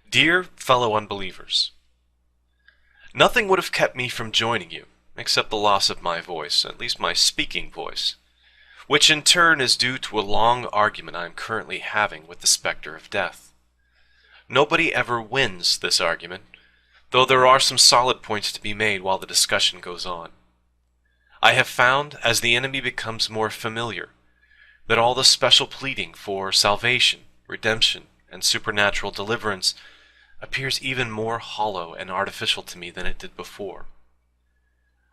Dear fellow unbelievers, nothing would have kept me from joining you, except the loss of my voice, at least my speaking voice, which in turn is due to a long argument I am currently having with the specter of death. Nobody ever wins this argument, though there are some solid points to be made while the discussion goes on. I have found, as the enemy becomes more familiar, that all the special pleading for salvation, redemption, and supernatural deliverance appears even more hollow and artificial to me than it did before.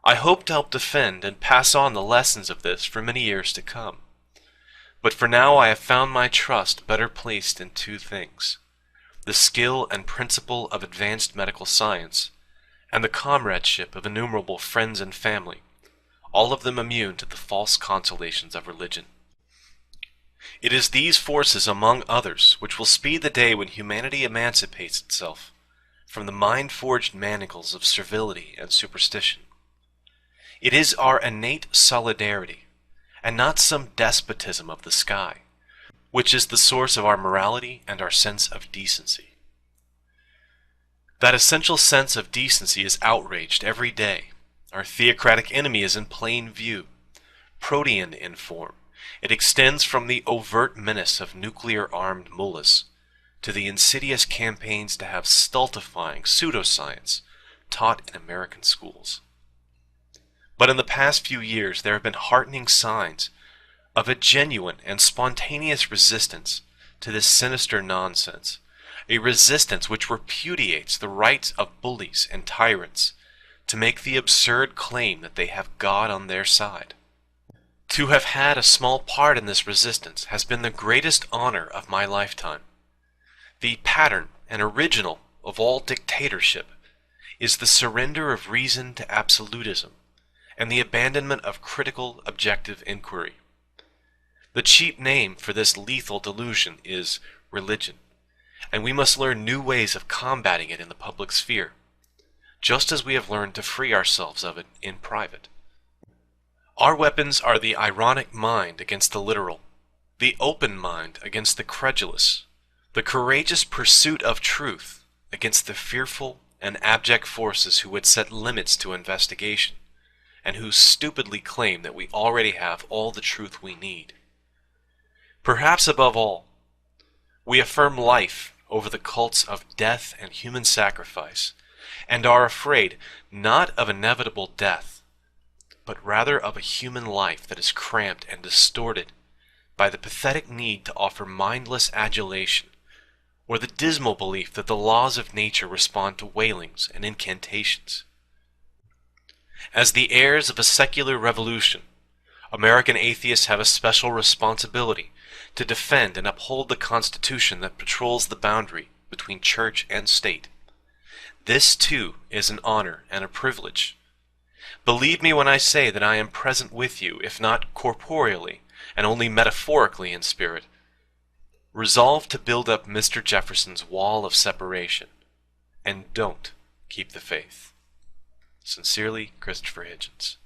I hope to help defend and pass on the lessons of this for many years to come. But for now I have found my trust better placed in two things: the skill and principle of advanced medical science, and the comradeship of innumerable friends and family, all of them immune to the false consolations of religion. It is these forces, among others, which will speed the day when humanity emancipates itself from the mind-forged manacles of servility and superstition. It is our innate solidarity, and not some despotism of the sky, which is the source of our morality and our sense of decency. That essential sense of decency is outraged every day. Our theocratic enemy is in plain view, protean in form. It extends from the overt menace of nuclear-armed mullahs to the insidious campaigns to have stultifying pseudoscience taught in American schools. But in the past few years there have been heartening signs of a genuine and spontaneous resistance to this sinister nonsense, a resistance which repudiates the rights of bullies and tyrants to make the absurd claim that they have God on their side. To have had a small part in this resistance has been the greatest honor of my lifetime. The pattern and original of all dictatorship is the surrender of reason to absolutism and the abandonment of critical, objective inquiry. The cheap name for this lethal delusion is religion, and we must learn new ways of combating it in the public sphere, just as we have learned to free ourselves of it in private. Our weapons are the ironic mind against the literal, the open mind against the credulous, the courageous pursuit of truth against the fearful and abject forces who would set limits to investigation, and who stupidly claim that we already have all the truth we need. Perhaps above all, we affirm life over the cults of death and human sacrifice, and are afraid not of inevitable death, but rather of a human life that is cramped and distorted by the pathetic need to offer mindless adulation, or the dismal belief that the laws of nature respond to wailings and incantations. As the heirs of a secular revolution, American atheists have a special responsibility to defend and uphold the Constitution that patrols the boundary between church and state. This, too, is an honor and a privilege. Believe me when I say that I am present with you, if not corporeally, and only metaphorically in spirit, resolved to build up Mr. Jefferson's wall of separation, and don't keep the faith. Sincerely, Christopher Hitchens.